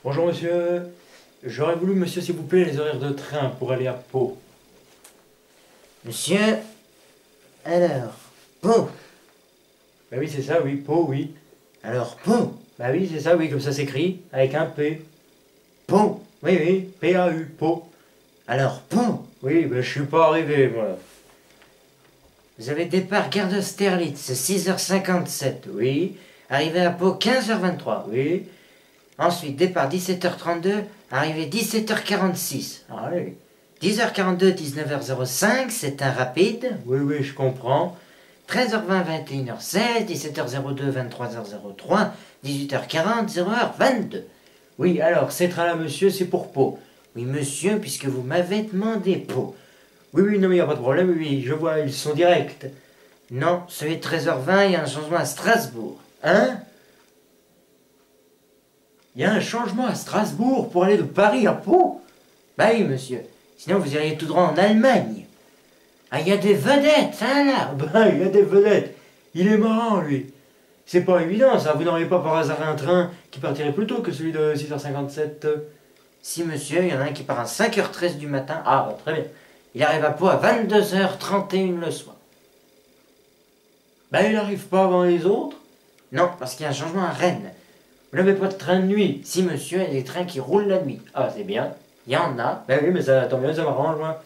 Bonjour monsieur, j'aurais voulu monsieur s'il vous plaît les horaires de train pour aller à Pau. Monsieur, alors, Pau. Bah oui c'est ça, oui, Pau, oui. Alors, Pau. Bah oui c'est ça, oui, comme ça s'écrit, avec un P. Pau. Oui, oui, P-A-U, Pau. Alors, Pau. Oui, bah je suis pas arrivé moi. Vous avez départ gare d'Austerlitz, 6h57. Oui, Arrivé à Pau, 15h23. oui, Ensuite, départ 17h32, arrivé 17h46. ah oui. 10h42, 19h05, c'est un rapide. Oui, oui, je comprends. 13h20, 21h16, 17h02, 23h03, 18h40, 0h22. Oui, alors, ces trains-là monsieur, c'est pour Pau. Oui, monsieur, puisque vous m'avez demandé Pau. Oui, oui, non mais y a pas de problème, oui, je vois, ils sont directs. Non, celui de 13h20, il y a un changement à Strasbourg. Hein? Il y a un changement à Strasbourg pour aller de Paris à Pau? Bah oui, monsieur. Sinon, vous iriez tout droit en Allemagne. Ah, il y a des vedettes, hein, là. Ben, il y a des vedettes. Il est marrant, lui. C'est pas évident, ça. Vous n'auriez pas par hasard un train qui partirait plus tôt que celui de 6h57? Si, monsieur, il y en a un qui part à 5h13 du matin. Ah, bah, très bien. Il arrive à Pau à 22h31 le soir. Ben, il n'arrive pas avant les autres. Non, parce qu'il y a un changement à Rennes. Vous n'avez pas de train de nuit. Si, monsieur, il y a des trains qui roulent la nuit. Ah, c'est bien. Il y en a. Ben oui, mais ça tombe bien, ça m'arrange, moi.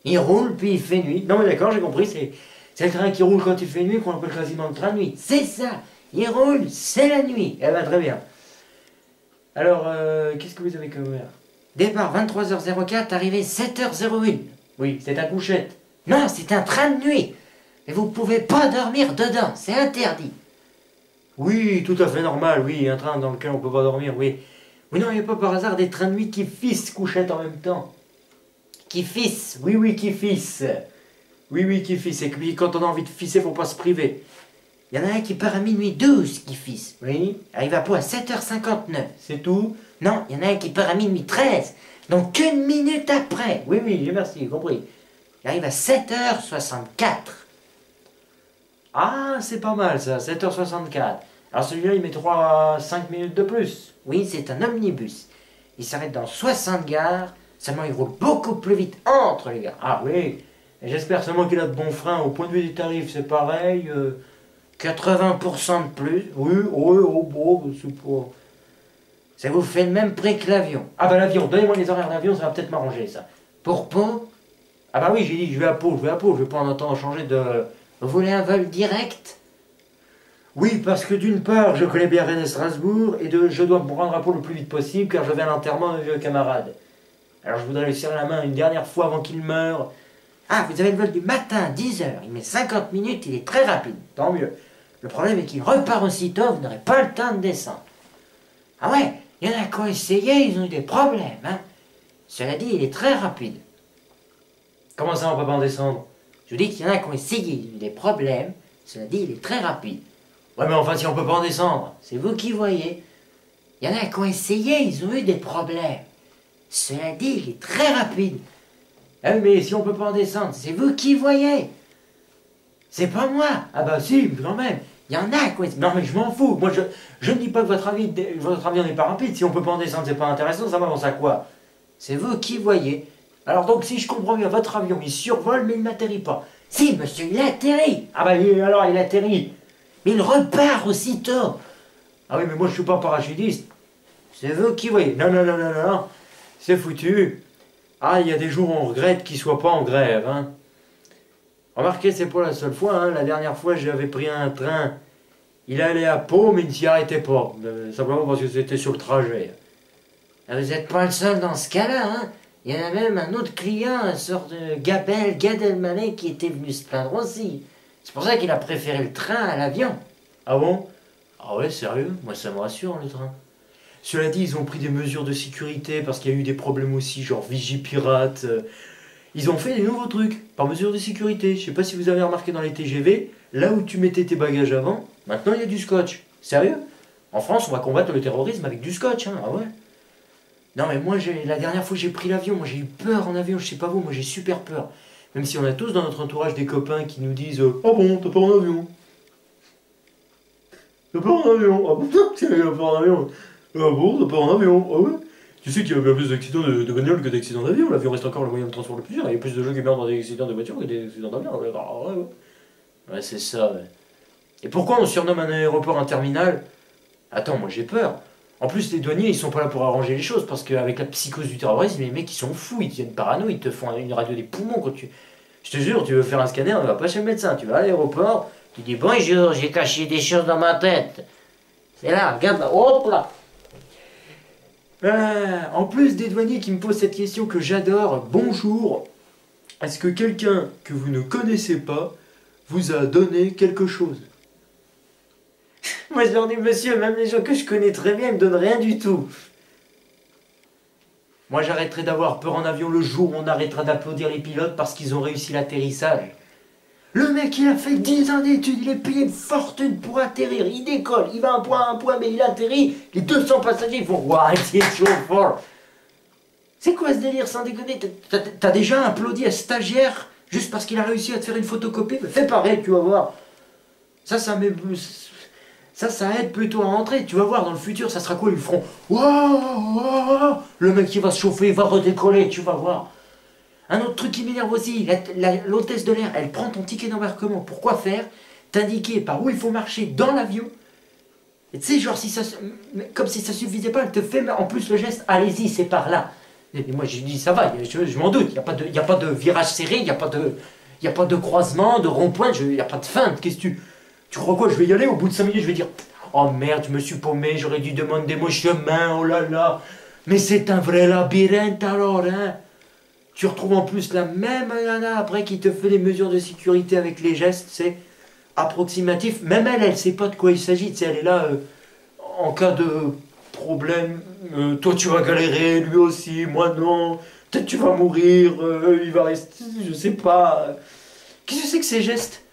Il roule, puis il fait nuit. Non, mais d'accord, j'ai compris. C'est le train qui roule quand il fait nuit qu'on appelle quasiment le train de nuit. C'est ça. Il roule, c'est la nuit. Eh ben, très bien. Alors, qu'est-ce que vous avez comme heure? Départ 23h04, arrivée 7h01. Oui, c'est à couchette. Non, c'est un train de nuit. Et vous pouvez pas dormir dedans, c'est interdit. Oui, tout à fait normal, oui, un train dans lequel on peut pas dormir, oui. Oui, non, il n'y a pas par hasard des trains de nuit qui fissent couchette en même temps. Qui fisse. Oui, oui, qui fissent. Oui, oui, qui fissent. Et puis quand on a envie de fisser, faut pas se priver. Il y en a un qui part à minuit 12 qui fisse. Oui, Arrive à Pau à 7h59. c'est tout. Non, il y en a un qui part à minuit 13. Donc une minute après. Oui, oui, merci, compris. Il arrive à 7h64. Ah, c'est pas mal ça, 7h64. Alors celui-là, il met 5 minutes de plus. Oui, c'est un omnibus. Il s'arrête dans 60 gares. Seulement, il roule beaucoup plus vite entre les gares. Ah oui, et j'espère seulement qu'il a de bons freins. Au point de vue des tarifs, c'est pareil. 80% de plus. Oui, oui, oh, bon, c'est pas... Ça vous fait le même prix que l'avion. Ah bah l'avion, donnez-moi les horaires d'avion, ça va peut-être m'arranger ça. Pour Pau, Ah bah oui, j'ai dit, je vais à Pau, je vais pas en attendre changer de... vous voulez un vol direct? Oui, parce que d'une part, je connais bien Rennes et Strasbourg, et je dois me rendre à Pau le plus vite possible, car je vais à l'enterrement d'un vieux camarade. Alors je voudrais lui serrer la main une dernière fois avant qu'il meure. Ah, vous avez le vol du matin, 10h. Il met 50 minutes, il est très rapide. Tant mieux. Le problème est qu'il repart aussitôt, vous n'aurez pas le temps de descendre. Ah ouais, il y en a qui ont essayé, ils ont eu des problèmes. Hein. Cela dit, il est très rapide. Comment ça, on peut pas en descendre? Je vous dis qu'il y en a qui ont essayé, ils ont eu des problèmes. Cela dit, il est très rapide. Ouais, mais enfin, si on peut pas en descendre. C'est vous qui voyez. Il y en a qui ont essayé, ils ont eu des problèmes. Cela dit, il est très rapide. Eh, mais si on peut pas en descendre, C'est vous qui voyez. C'est pas moi. ah bah si, quand même. Il y en a qui ont essayé. Non mais je m'en fous. Moi, je ne dis pas que votre avion n'est pas rapide. Si on peut pas en descendre, c'est pas intéressant, ça m'avance à quoi? C'est vous qui voyez. Alors donc, si je comprends bien, votre avion, il survole, mais il n'atterrit pas. Si, monsieur, il atterrit. Ah bah alors, il atterrit. Mais il repart aussitôt. Ah oui, mais moi, je suis pas parachutiste. C'est vous qui voyez. Non, non, non, non, non, non. C'est foutu. Ah, il y a des jours où on regrette qu'il soit pas en grève, hein. Remarquez, c'est pas la seule fois, hein. La dernière fois, j'avais pris un train. Il allait à Pau, mais il ne s'y arrêtait pas. Simplement parce que c'était sur le trajet. Ah, vous n'êtes pas le seul dans ce cas-là, hein. Il y en a même un autre client, un sort de Gad Elmaleh, qui était venu se plaindre aussi. C'est pour ça qu'il a préféré le train à l'avion. Ah bon? Ah ouais, sérieux? Moi, ça me rassure, le train. Cela dit, ils ont pris des mesures de sécurité parce qu'il y a eu des problèmes aussi, genre Vigipirate. Ils ont fait des nouveaux trucs par mesure de sécurité. Je sais pas si vous avez remarqué dans les TGV, là où tu mettais tes bagages avant, maintenant il y a du scotch. Sérieux? En France, on va combattre le terrorisme avec du scotch, hein. Ah ouais? Non mais moi, la dernière fois j'ai pris l'avion, moi j'ai eu peur en avion, je sais pas vous, moi j'ai super peur. Même si on a tous dans notre entourage des copains qui nous disent ah bon, t'as peur en avion? T'as peur en avion? Ah bon, tiens, il a peur en avion. Ah bon, t'as pas en avion? Ah ouais? Tu sais qu'il y a bien plus d'accidents de bagnole que d'accidents d'avion. L'avion reste encore le moyen de transport le plus sûr. Il y a plus de gens qui meurent dans des accidents de voiture que des accidents d'avion. Ah ouais, ouais. Ouais, c'est ça, ouais. Et pourquoi on surnomme un aéroport un terminal? Attends, moi j'ai peur. En plus, les douaniers, ils sont pas là pour arranger les choses, parce qu'avec la psychose du terrorisme, les mecs, ils sont fous, ils deviennent parano, ils te font une radio des poumons quand tu... Je te jure, tu veux faire un scanner, on va pas chez le médecin, tu vas à l'aéroport, tu dis bonjour, j'ai caché des choses dans ma tête. C'est là, regarde là, hop là. En plus des douaniers qui me posent cette question que j'adore, bonjour, est-ce que quelqu'un que vous ne connaissez pas vous a donné quelque chose? Moi je leur dis, monsieur, même les gens que je connais très bien, ils me donnent rien du tout. Moi j'arrêterai d'avoir peur en avion le jour où on arrêtera d'applaudir les pilotes parce qu'ils ont réussi l'atterrissage. Le mec il a fait 10 ans d'études, il est payé une fortune pour atterrir, il décolle, il va un point, mais il atterrit, les 200 passagers ils font « Waouh, c'est chaud fort !» C'est quoi ce délire sans déconner? T'as déjà applaudi un stagiaire juste parce qu'il a réussi à te faire une photocopie? Fais pareil, tu vas voir. Ça aide plutôt à entrer. Tu vas voir, dans le futur, ça sera quoi? Ils feront waouh, le mec qui va se chauffer, il va redécoller, tu vas voir. Un autre truc qui m'énerve aussi, l'hôtesse de l'air, elle prend ton ticket d'embarquement. Pourquoi faire? T'indiquer par où il faut marcher dans l'avion. Et tu sais, genre, comme si ça suffisait pas, elle te fait en plus le geste, allez-y, c'est par là. Et moi, j'ai dit, ça va, je m'en doute, il n'y a pas de virage serré, il n'y a pas de croisement, de rond-point, il n'y a pas de feinte. Qu'est-ce que tu crois quoi? Je vais y aller, au bout de 5 minutes, je vais dire, oh merde, je me suis paumé, j'aurais dû demander mon chemin, oh là là. Mais c'est un vrai labyrinthe alors, hein. Tu retrouves en plus la même nana après qui te fait les mesures de sécurité avec les gestes, c'est approximatif. Même elle sait pas de quoi il s'agit, elle est là en cas de problème. Toi tu vas galérer, lui aussi, moi non. Peut-être tu vas mourir, il va rester, je sais pas. Qu'est-ce que c'est que ces gestes?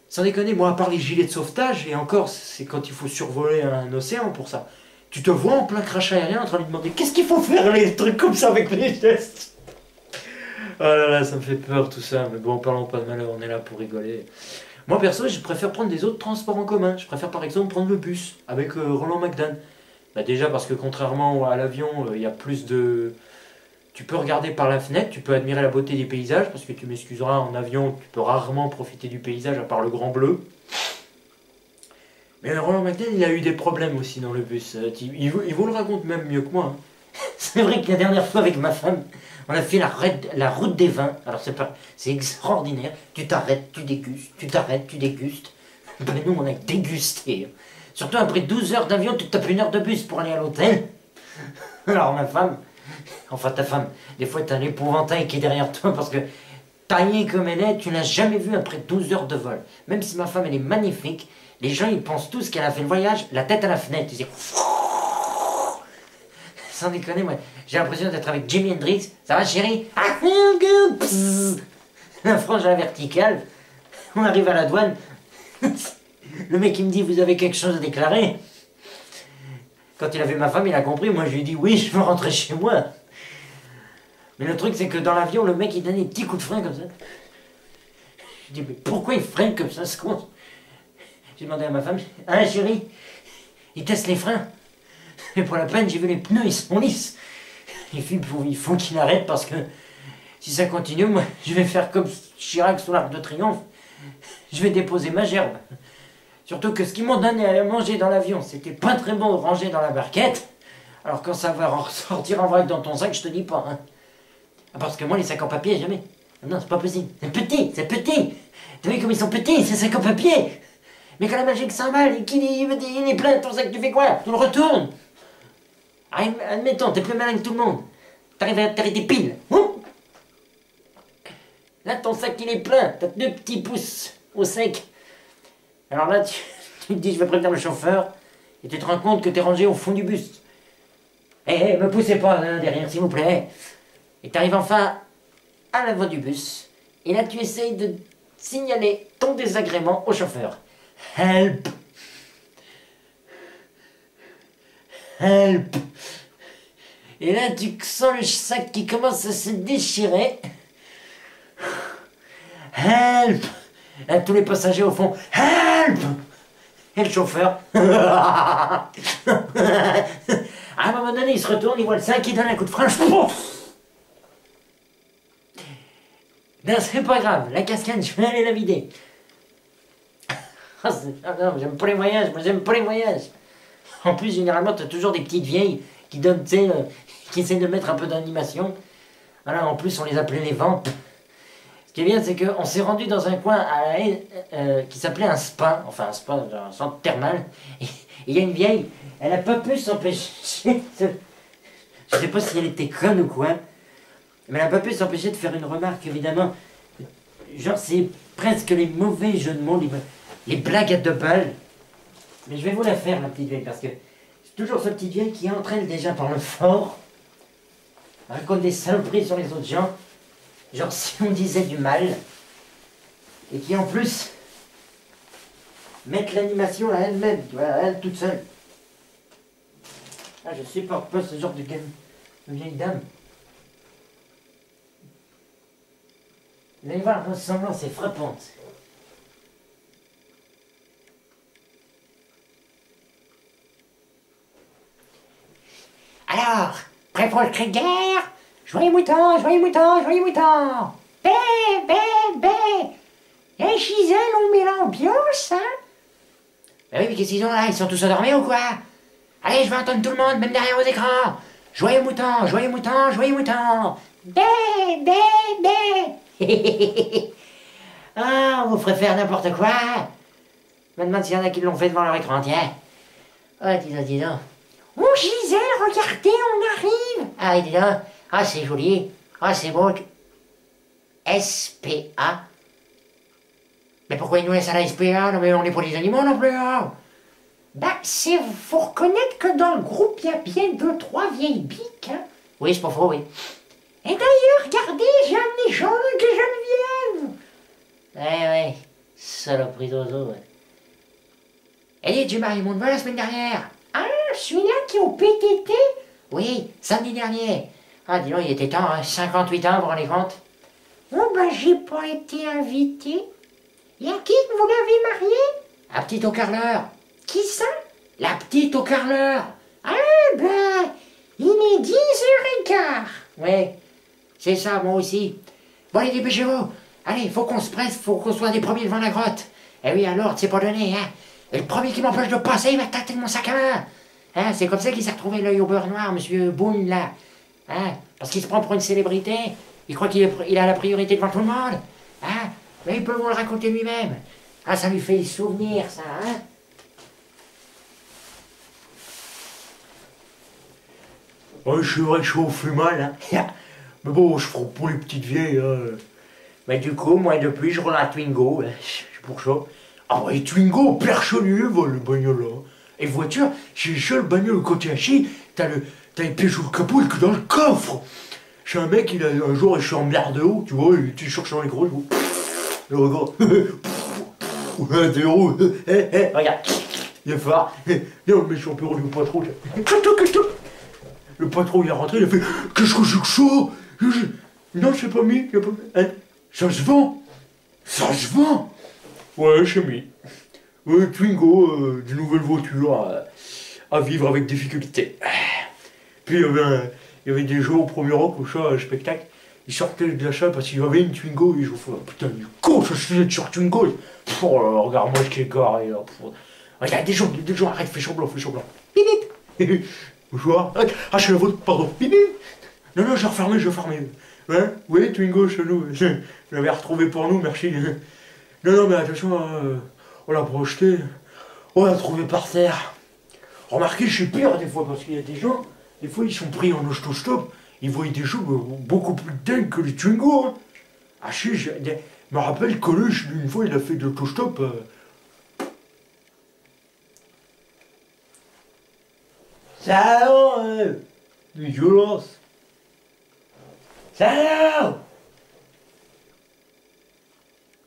Sans déconner, moi à part les gilets de sauvetage, et encore, c'est quand il faut survoler un océan pour ça. Tu te vois en plein crash aérien en train de lui demander qu'est-ce qu'il faut faire les trucs comme ça avec les gestes? Oh là là, ça me fait peur tout ça, mais bon, parlons pas de malheur, on est là pour rigoler. Moi perso, je préfère prendre des autres transports en commun. Je préfère par exemple prendre le bus avec Roland McDan. Bah déjà parce que contrairement à l'avion, il y a plus de... Tu peux regarder par la fenêtre, tu peux admirer la beauté des paysages, parce que tu m'excuseras, en avion, tu peux rarement profiter du paysage à part le grand bleu. Mais Roland McDan, il a eu des problèmes aussi dans le bus. Il vous le raconte même mieux que moi. Hein. C'est vrai que la dernière fois avec ma femme, on a fait la route des vins. Alors c'est extraordinaire. Tu t'arrêtes, tu dégustes, tu t'arrêtes, tu dégustes. Ben nous, on a dégusté. Surtout après 12 heures d'avion, tu te tapes 1 heure de bus pour aller à l'hôtel. Alors ma femme, enfin ta femme, des fois t'as un épouvantail qui est derrière toi parce que taillée comme elle est, tu l'as jamais vue après 12 heures de vol. Même si ma femme elle est magnifique, les gens ils pensent tous qu'elle a fait le voyage, la tête à la fenêtre. Ils disent... Sans déconner, moi, j'ai l'impression d'être avec Jimi Hendrix. Ça va, chérie? I feel good. Psst. La frange à la verticale. On arrive à la douane. Le mec, il me dit, vous avez quelque chose à déclarer? Quand il a vu ma femme, il a compris. Moi, je lui ai dit, oui, je veux rentrer chez moi. Mais le truc, c'est que dans l'avion, le mec, il donne des petits coups de frein comme ça. Je dis, mais pourquoi il freine comme ça, ce con? J'ai demandé à ma femme, hein, chérie? Il teste les freins. Mais pour la peine, j'ai vu les pneus, ils sont lisses. Il faut qu'il arrête parce que si ça continue, moi, je vais faire comme Chirac sous l'Arc de Triomphe. Je vais déposer ma gerbe. Surtout que ce qu'ils m'ont donné à manger dans l'avion, c'était pas très bon rangé dans la barquette. Alors quand ça va ressortir en vrac dans ton sac, je te dis pas. Hein. Parce que moi, les sacs en papier, jamais. Non, c'est pas possible. C'est petit, c'est petit. T'as vu comme ils sont petits, ces sacs en papier? Mais quand la Belgique s'emballe et qu'il est plein, ton sac, tu fais quoi? Tu le retournes. Admettons, t'es plus malin que tout le monde. T'arrives à t'arrêter pile. Là, ton sac, il est plein. T'as 2 petits pouces au sec. Alors là, tu te dis, je vais prévenir le chauffeur. Et tu te rends compte que t'es rangé au fond du bus. Eh, me poussez pas là, derrière, s'il vous plaît. Et t'arrives enfin à l'avant du bus. Et là, tu essayes de signaler ton désagrément au chauffeur. Help! Help! Et là, tu sens le sac qui commence à se déchirer. Help! Et tous les passagers au fond. Help! Et le chauffeur. donné, il se retourne, il voit le 5 qui donne un coup de frein. Pouf. Non, c'est pas grave, la cascade, je vais aller la vider. Ah non, j'aime pas les voyages, moi j'aime pas les voyages. En plus, généralement, t'as toujours des petites vieilles qui donnent, tu sais, qui essaient de mettre un peu d'animation. Voilà, en plus, on les appelait les vampes. Ce qui est bien, c'est qu'on s'est rendu dans un coin qui s'appelait un spa, enfin un spa, un centre thermal. Et il y a une vieille, elle a pas pu s'empêcher de... Je sais pas si elle était conne ou quoi, mais elle a pas pu s'empêcher de faire une remarque, évidemment. Genre, c'est presque les mauvais jeux de mots, les blagues à deux balles. Mais je vais vous la faire, la petite vieille, parce que c'est toujours cette petite vieille qui entraîne déjà par le fort, raconte des saloperies sur les autres gens, genre si on disait du mal, et qui en plus mettent l'animation à elle-même, tu vois, à elle toute seule. Ah, je supporte pas ce genre de vieille dame. Vous allez voir, la ressemblance est frappante. Alors, prêt pour le cri de guerre? Joyeux mouton, joyeux mouton, joyeux mouton! Bé, bé, bé! Les Gisèle, on met l'ambiance, hein? Ben oui, mais qu'est-ce qu'ils ont là? Ils sont tous endormis ou quoi? Allez, je veux entendre tout le monde, même derrière vos écrans! Joyeux mouton, joyeux mouton, joyeux mouton! Bé, bé, bé! Ah, on vous ferait faire n'importe quoi! Je me demande s'il y en a qui l'ont fait devant leur écran, tiens. Oh, dis donc. Oh, Gisèle, regardez, on arrive! Ah, dis donc. Ah, c'est joli. Ah, c'est beau. SPA. Mais pourquoi ils nous laissent à la SPA? Non, mais on n'est pas des animaux non plus, hein? Bah, c'est... Faut reconnaître que dans le groupe, il y a bien 2-3 vieilles biques, hein? Oui, c'est pas faux, oui. Et d'ailleurs, regardez, j'ai amené Jean-Luc et Geneviève! Ouais, saloperie d'oiseau, ouais. Et dites, j'ai marié mon neveu la semaine dernière. Ah, celui-là qui est au PTT? Oui, samedi dernier. Ah, dis donc, il était temps, hein, 58 ans, vous vous rendez compte? Oh, bah, j'ai pas été invité. Et à qui vous l'avez marié? La petite haut-parleur. Qui ça? La petite haut-parleur. Ah, bah, il est 10h15. Ouais, c'est ça, moi aussi. Bon, allez, dépêchez-vous. Allez, faut qu'on se presse, faut qu'on soit des premiers devant la grotte. Eh oui, alors, c'est pas donné, hein. Et le premier qui m'empêche de passer, il va tâter de mon sac à main. Hein, c'est comme ça qu'il s'est retrouvé l'œil au beurre noir, monsieur Boone, là. Hein, parce qu'il se prend pour une célébrité. Il croit qu'il a la priorité devant tout le monde. Hein, mais il peut vous le raconter lui-même. Ah, ça lui fait le souvenir, ça, hein. Ouais, c'est vrai que je fais mal, hein. Mais bon, je ferai pour les petites vieilles, hein. Mais du coup, moi, depuis, je roule un Twingo. C'est pour ça. Ah ouais, Twingo, personne ne vole le bagnole, hein. Et voiture, c'est le seul bagnole quand t'es assis, t'as les pieds sous le capot et que dans le coffre. J'ai un mec, un jour, il s'est emmerdé haut, tu vois, il était cherchant les gros, le regarde. T'es heureux. Regarde. Il est fort. Non, mais son bureau du patron. Le patron, il est rentré, il a fait qu'est-ce que c'est que ça? Non, c'est pas mis. Hein? Ça se vend. Ça se vend. Ouais, c'est mis. Ouais, Twingo, des nouvelles voitures à vivre avec difficulté. Puis il y avait des gens au premier rang, au chat, spectacle. Ils sortaient de la salle parce qu'il y avait une Twingo et je me fais putain, il est con, ça se faisait sur Twingo. Regarde-moi ce qui est garé là. Il y a des gens, arrête, fais semblant. Bip bip. Bonjour. Ah, je suis la vôtre, pardon. Bip bip. Non, je l'ai refermé. Hein? Oui, Twingo, chelou. Je l'avais retrouvé pour nous, merci. Non, mais attention, on l'a projeté. On l'a trouvé par terre. Remarquez, je suis pire des fois parce qu'il y a des gens, des fois ils sont pris en autostop. Ils voient des choses beaucoup plus dingues que les Twingo. Hein. Ah si, je me rappelle que Coluche, une fois, il a fait de l'autostop. Ça Des violences. Ça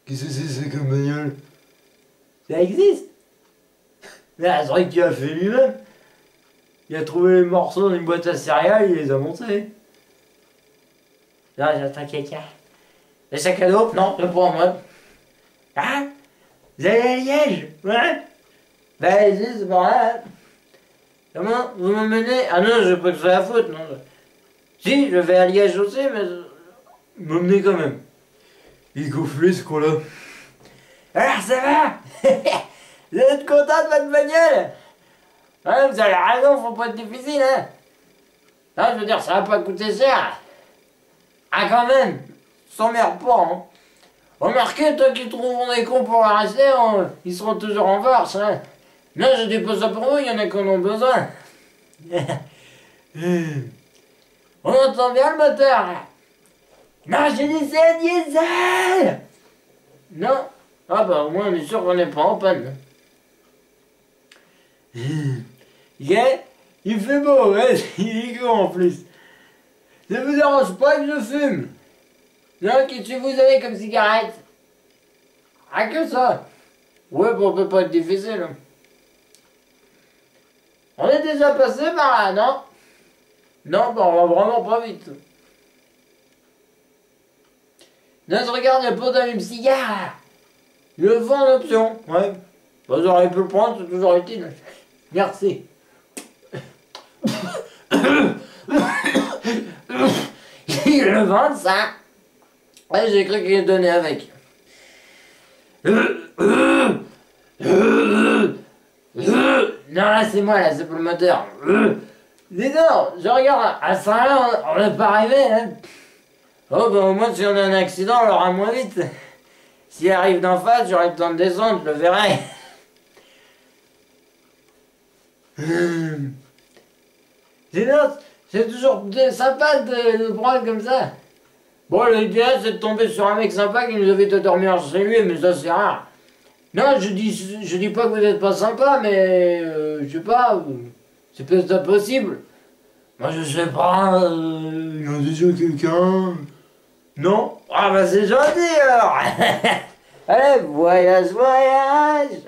Qu'est-ce que c'est comme bagnole? Ça existe? Là, c'est vrai qu'il a fait lui-même. Il a trouvé les morceaux dans une boîte à céréales, il les a montés. Non, t'inquiète, tiens. Le sac à dos? Non, c'est pour moi. Hein? Vous allez à Liège? Ouais? Vas-y, c'est pas grave. Comment vous m'emmenez? Ah non, je veux pas que ce soit la faute, non. Si, je vais à Liège aussi, mais... m'emmener quand même. Il gonflé ce con-là. Alors ça va? Vous êtes content de votre bagnole? Ouais, vous avez raison, faut pas être difficile, hein. Non, je veux dire, ça va pas coûter cher. Ah quand même, s'emmerde pas, hein. Remarquez, toi qui trouveront des cons pour arrêter, ils seront toujours en force, hein. Non, je dis pas ça pour vous, il y en a qui en ont besoin. On entend bien le moteur, là. Non, j'ai dit c'est un diesel. Non. Ah bah au moins on est sûr qu'on n'est pas en panne. Yeah, il fait beau, hein. Il est grand en plus. Ça vous dérange pas que je fume? Non, qu'est-ce que vous avez comme cigarette? Ah que ça? Ouais, bon, on peut pas être difficile. Hein. On est déjà passé par là, non? Non, bah on va vraiment pas vite. Non, je regarde, il y a pas d'allume-cigare là. Le vent en option, ouais. Bah, j'aurais pu le prendre, c'est toujours utile. Merci. Il le vend, ça. Ouais, j'ai cru qu'il est donné avec. Non, là, c'est moi, là, c'est pour le moteur. Dis donc, je regarde, à Saint-Lin, on n'est pas arrivé, hein. Oh, bah, au moins, si on a un accident, on l'aura moins vite. S'il arrive d'en face, j'aurai le temps de descendre, je le verrai. C'est toujours sympa de prendre comme ça. Bon, l'idéal, c'est de tomber sur un mec sympa qui nous invite à dormir chez lui, mais ça, c'est rare. Non, je dis pas que vous n'êtes pas sympa, mais je sais pas, c'est peut-être impossible. Moi, je sais pas, il y a déjà quelqu'un. Non? Ah, bah, c'est gentil alors. Allez, voyage, voyage.